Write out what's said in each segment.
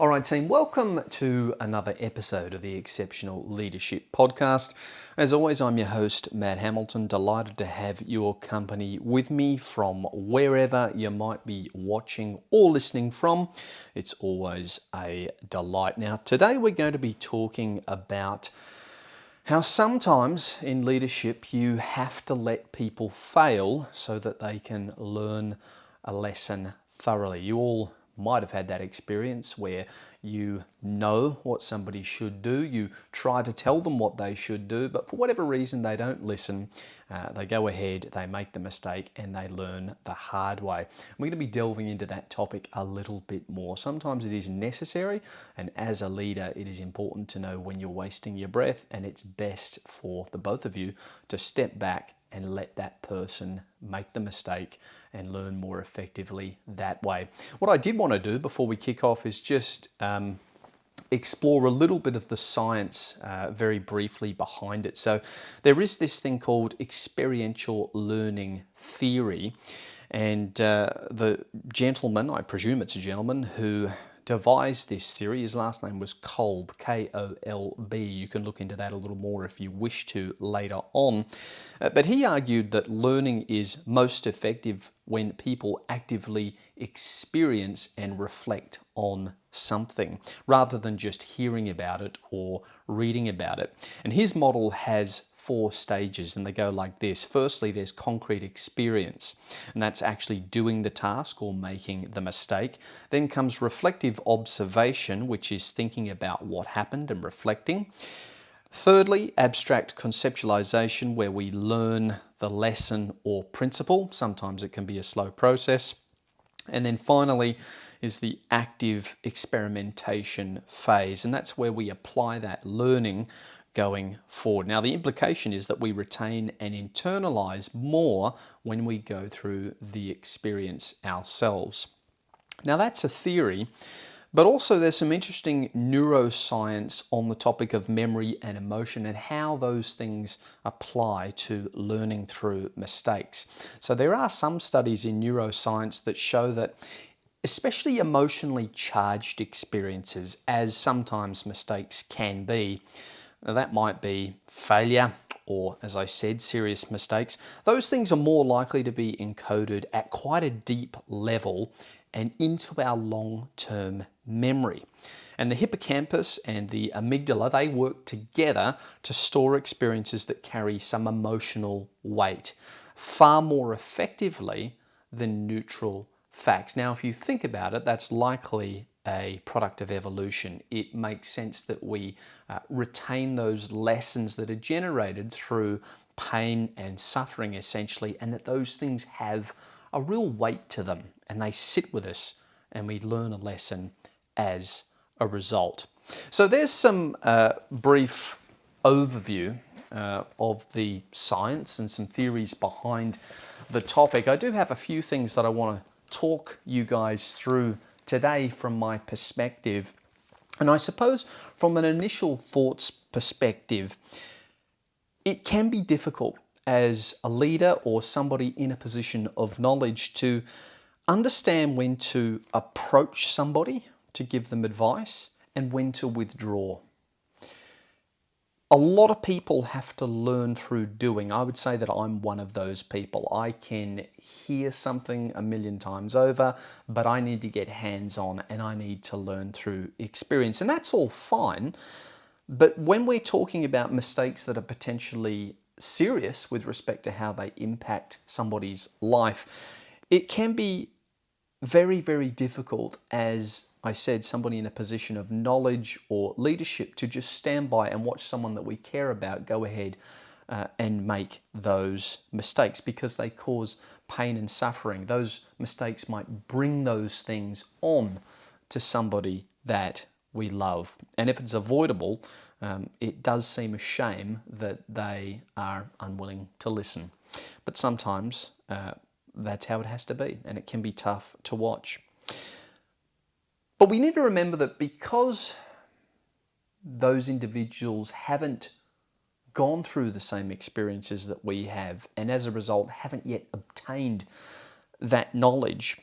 All right, team, welcome to another episode of the Exceptional Leadership Podcast. As always, I'm your host, Matt Hamilton. Delighted to have your company with me from wherever you might be watching or listening from. It's always a delight. Now, today we're going to be talking about how sometimes in leadership you have to let people fail so that they can learn a lesson thoroughly. You all might have had that experience where you know what somebody should do, you try to tell them what they should do, but for whatever reason they don't listen. They go ahead, they make the mistake, and they learn the hard way. We're going to be delving into that topic a little bit more. Sometimes it is necessary, and as a leader it is important to know when you're wasting your breath, and it's best for the both of you to step back and let that person make the mistake and learn more effectively that way. What I did want to do before we kick off is just explore a little bit of the science very briefly behind it. So there is this thing called experiential learning theory, and the gentleman, I presume it's a gentleman, who devised this theory, his last name was Kolb, K-O-L-B. You can look into that a little more if you wish to later on. But he argued that learning is most effective when people actively experience and reflect on something rather than just hearing about it or reading about it. And his model has 4 stages, and they go like this. Firstly, there's concrete experience, and that's actually doing the task or making the mistake. Then comes reflective observation, which is thinking about what happened and reflecting. Thirdly, abstract conceptualization, where we learn the lesson or principle. Sometimes it can be a slow process. And then finally is the active experimentation phase, and that's where we apply that learning going forward. Now, the implication is that we retain and internalize more when we go through the experience ourselves. Now, that's a theory, but also there's some interesting neuroscience on the topic of memory and emotion and how those things apply to learning through mistakes. So there are some studies in neuroscience that show that especially emotionally charged experiences, as sometimes mistakes can be, that might be failure or, as I said, serious mistakes. Those things are more likely to be encoded at quite a deep level and into our long-term memory. And the hippocampus and the amygdala, they work together to store experiences that carry some emotional weight far more effectively than neutral facts. Now, if you think about it, that's likely a product of evolution. It makes sense that we retain those lessons that are generated through pain and suffering, essentially, and that those things have a real weight to them and they sit with us and we learn a lesson as a result. So there's some brief overview of the science and some theories behind the topic. I do have a few things that I want to talk you guys through today from my perspective. And I suppose from an initial thoughts perspective, it can be difficult as a leader or somebody in a position of knowledge to understand when to approach somebody to give them advice and when to withdraw. A lot of people have to learn through doing. I would say that I'm one of those people. I can hear something a million times over, but I need to get hands-on and I need to learn through experience. And that's all fine. But when we're talking about mistakes that are potentially serious with respect to how they impact somebody's life, it can be very, very difficult, as I said, somebody in a position of knowledge or leadership to just stand by and watch someone that we care about go ahead and make those mistakes because they cause pain and suffering. Those mistakes might bring those things on to somebody that we love. And if it's avoidable, it does seem a shame that they are unwilling to listen. But sometimes that's how it has to be, and it can be tough to watch. But we need to remember that because those individuals haven't gone through the same experiences that we have, and as a result haven't yet obtained that knowledge,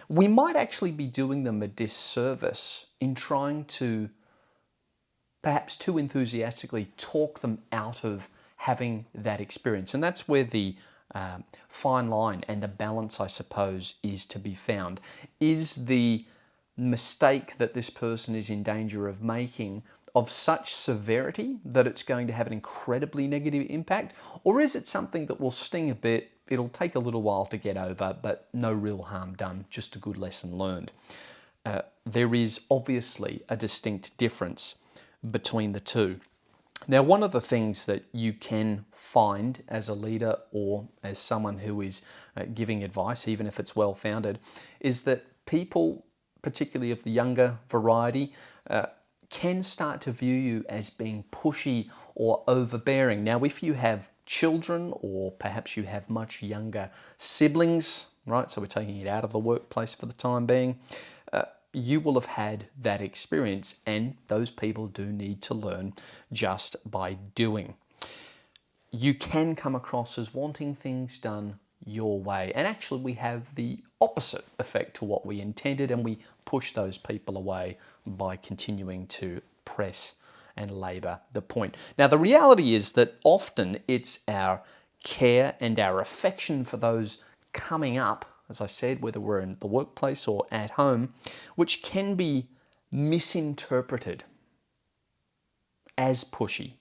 we might actually be doing them a disservice in trying to perhaps too enthusiastically talk them out of having that experience. And that's where the fine line and the balance, I suppose, is to be found. Is the mistake that this person is in danger of making of such severity that it's going to have an incredibly negative impact? Or is it something that will sting a bit, it'll take a little while to get over, but no real harm done, just a good lesson learned? There is obviously a distinct difference between the two. Now, one of the things that you can find as a leader or as someone who is giving advice, even if it's well founded, is that people, particularly of the younger variety, can start to view you as being pushy or overbearing. Now, if you have children or perhaps you have much younger siblings, right, so we're taking it out of the workplace for the time being, you will have had that experience, and those people do need to learn just by doing. You can come across as wanting things done your way, and actually we have the opposite effect to what we intended, and we push those people away by continuing to press and labour the point. Now, the reality is that often it's our care and our affection for those coming up, as I said, whether we're in the workplace or at home, which can be misinterpreted as pushy,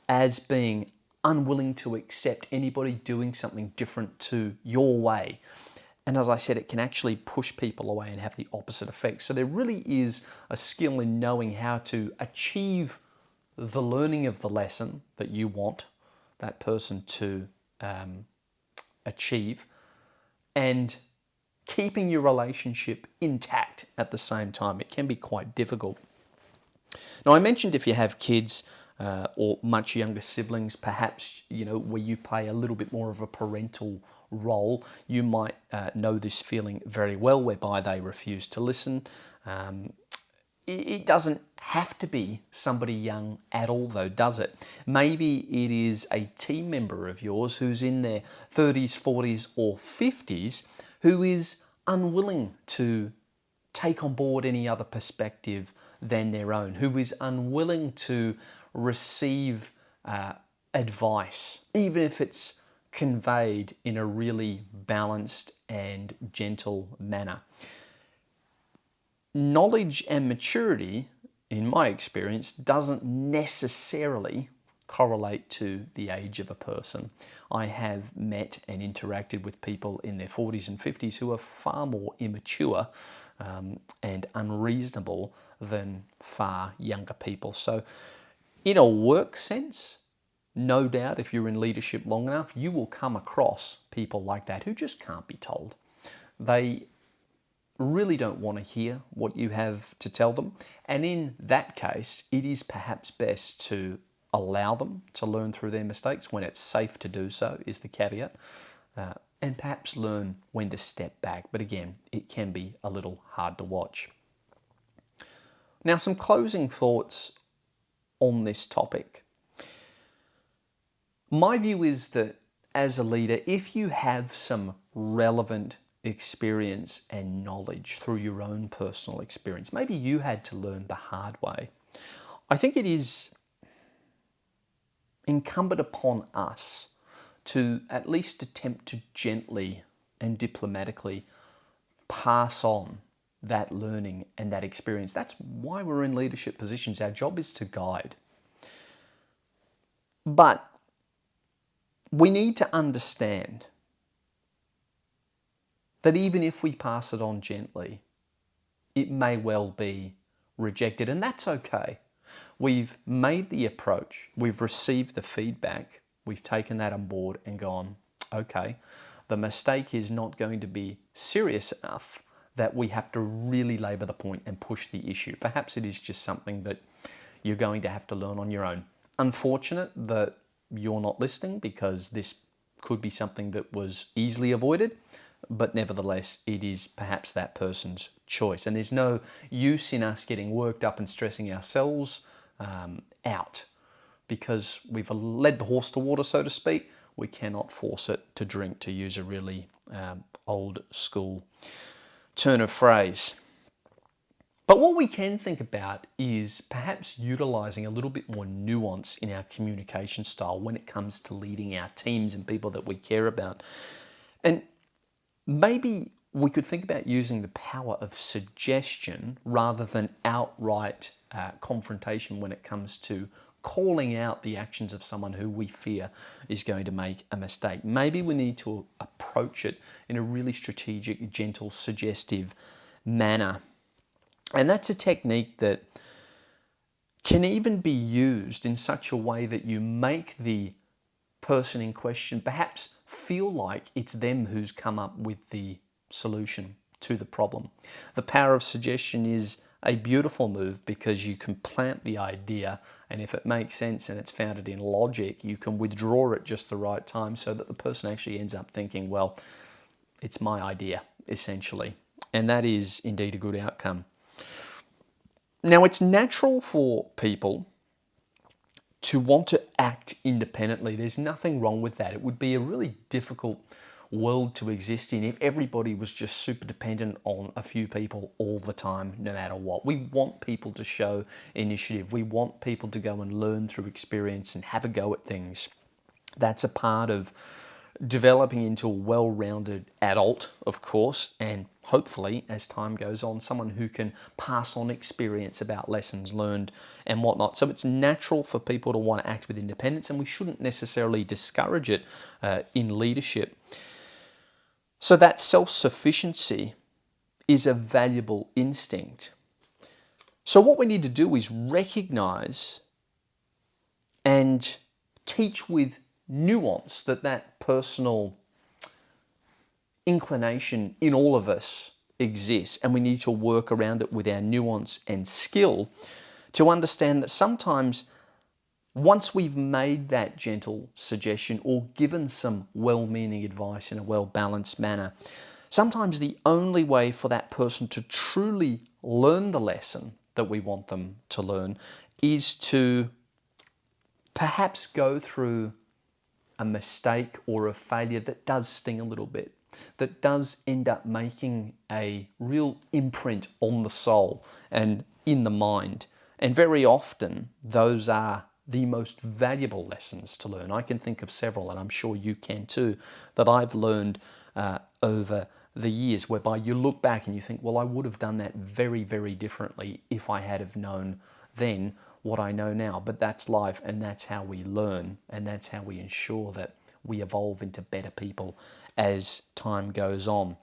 as being unwilling to accept anybody doing something different to your way. And as I said, it can actually push people away and have the opposite effect. So there really is a skill in knowing how to achieve the learning of the lesson that you want that person to achieve, and keeping your relationship intact at the same time. It can be quite difficult. Now, I mentioned if you have kids or much younger siblings, perhaps, where you play a little bit more of a parental role, you might know this feeling very well, whereby they refuse to listen. It doesn't have to be somebody young at all, though, does it? Maybe it is a team member of yours who's in their 30s, 40s, or 50s who is unwilling to take on board any other perspective than their own, who is unwilling to receive advice, even if it's conveyed in a really balanced and gentle manner. Knowledge and maturity, in my experience, doesn't necessarily correlate to the age of a person. I have met and interacted with people in their 40s and 50s who are far more immature and unreasonable than far younger people. So in a work sense, no doubt if you're in leadership long enough, you will come across people like that who just can't be told. They really don't want to hear what you have to tell them. And in that case, it is perhaps best to allow them to learn through their mistakes when it's safe to do so, is the caveat, and perhaps learn when to step back. But again, it can be a little hard to watch. Now, some closing thoughts on this topic. My view is that as a leader, if you have some relevant experience and knowledge through your own personal experience, maybe you had to learn the hard way, I think it is incumbent upon us to at least attempt to gently and diplomatically pass on that learning and that experience. That's why we're in leadership positions. Our job is to guide. But we need to understand that even if we pass it on gently, it may well be rejected, and that's okay. We've made the approach, we've received the feedback, we've taken that on board and gone, okay, the mistake is not going to be serious enough that we have to really labour the point and push the issue. Perhaps it is just something that you're going to have to learn on your own. Unfortunate that you're not listening, because this could be something that was easily avoided, but nevertheless, it is perhaps that person's choice. And there's no use in us getting worked up and stressing ourselves out, because we've led the horse to water, so to speak. We cannot force it to drink, to use a really old school turn of phrase. But what we can think about is perhaps utilizing a little bit more nuance in our communication style when it comes to leading our teams and people that we care about. And maybe we could think about using the power of suggestion rather than outright confrontation when it comes to calling out the actions of someone who we fear is going to make a mistake. Maybe we need to approach it in a really strategic, gentle, suggestive manner. And that's a technique that can even be used in such a way that you make the person in question perhaps feel like it's them who's come up with the solution to the problem. The power of suggestion is a beautiful move because you can plant the idea, and if it makes sense and it's founded in logic, you can withdraw it just the right time so that the person actually ends up thinking, well, it's my idea, essentially. And that is indeed a good outcome. Now, it's natural for people to want to act independently. There's nothing wrong with that. It would be a really difficult world to exist in if everybody was just super dependent on a few people all the time, no matter what. We want people to show initiative. We want people to go and learn through experience and have a go at things. That's a part of developing into a well-rounded adult, of course, and hopefully, as time goes on, someone who can pass on experience about lessons learned and whatnot. So it's natural for people to want to act with independence, and we shouldn't necessarily discourage it in leadership. So that self-sufficiency is a valuable instinct. So what we need to do is recognize and teach with nuance that personal inclination in all of us exists, and we need to work around it with our nuance and skill to understand that sometimes once we've made that gentle suggestion or given some well-meaning advice in a well-balanced manner, sometimes the only way for that person to truly learn the lesson that we want them to learn is to perhaps go through a mistake or a failure that does sting a little bit, that does end up making a real imprint on the soul and in the mind. And very often, those are the most valuable lessons to learn. I can think of several, and I'm sure you can too, that I've learned over the years, whereby you look back and you think, well, I would have done that very, very differently if I had have known then what I know now. But that's life, and that's how we learn, and that's how we ensure that we evolve into better people as time goes on.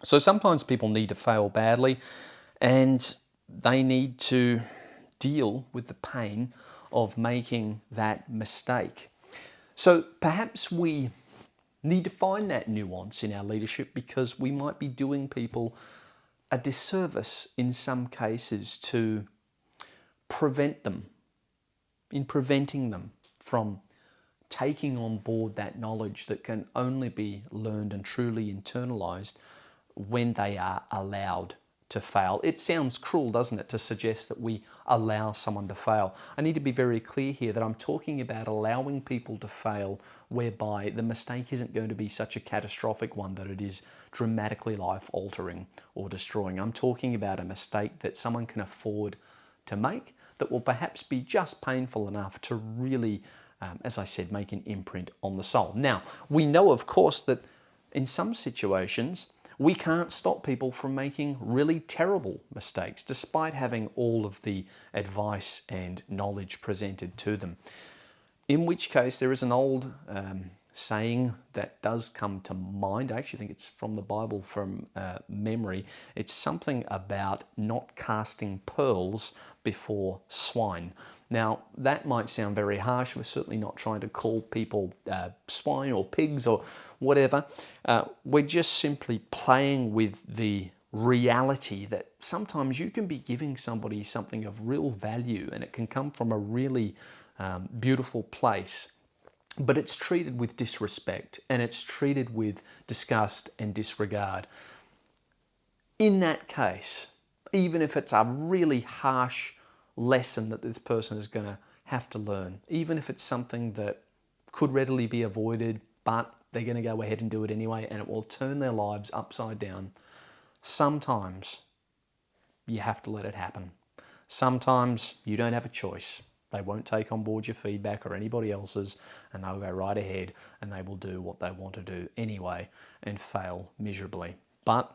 So sometimes people need to fail badly, and they need to deal with the pain of making that mistake. So perhaps we need to find that nuance in our leadership, because we might be doing people a disservice in some cases to preventing them from taking on board that knowledge that can only be learned and truly internalized when they are allowed to fail. It sounds cruel, doesn't it, to suggest that we allow someone to fail. I need to be very clear here that I'm talking about allowing people to fail whereby the mistake isn't going to be such a catastrophic one that it is dramatically life-altering or destroying. I'm talking about a mistake that someone can afford to make that will perhaps be just painful enough to really, as I said, make an imprint on the soul. Now, we know, of course, that in some situations, we can't stop people from making really terrible mistakes, despite having all of the advice and knowledge presented to them. In which case, there is an old saying that does come to mind. I actually think it's from the Bible from memory. It's something about not casting pearls before swine. Now, that might sound very harsh. We're certainly not trying to call people swine or pigs or whatever. We're just simply playing with the reality that sometimes you can be giving somebody something of real value, and it can come from a really beautiful place, but it's treated with disrespect, and it's treated with disgust and disregard. In that case, even if it's a really harsh lesson that this person is going to have to learn, even if it's something that could readily be avoided, but they're going to go ahead and do it anyway, and it will turn their lives upside down, sometimes you have to let it happen. Sometimes you don't have a choice. They won't take on board your feedback or anybody else's, and they'll go right ahead and they will do what they want to do anyway and fail miserably. But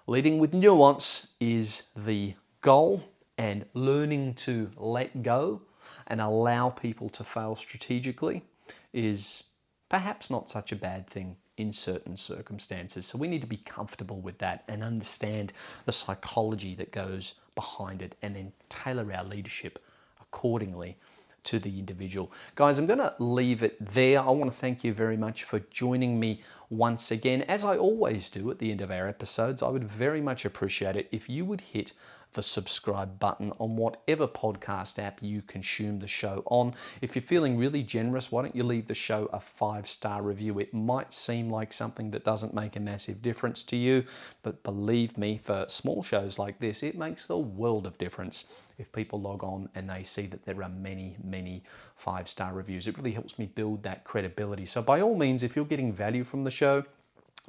leading with nuance is the goal, and learning to let go and allow people to fail strategically is perhaps not such a bad thing in certain circumstances. So we need to be comfortable with that and understand the psychology that goes behind it, and then tailor our leadership accordingly to the individual. Guys, I'm going to leave it there. I want to thank you very much for joining me once again. As I always do at the end of our episodes, I would very much appreciate it if you would hit the subscribe button on whatever podcast app you consume the show on. If you're feeling really generous, why don't you leave the show a 5-star review? It might seem like something that doesn't make a massive difference to you, but believe me, for small shows like this, it makes a world of difference if people log on and they see that there are many 5-star reviews. It really helps me build that credibility. So by all means, if you're getting value from the show,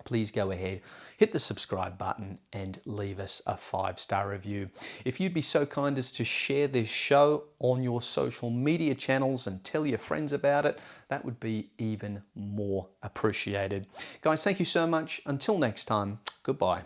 please go ahead, hit the subscribe button and leave us a 5-star review. If you'd be so kind as to share this show on your social media channels and tell your friends about it, that would be even more appreciated. Guys, thank you so much. Until next time, goodbye.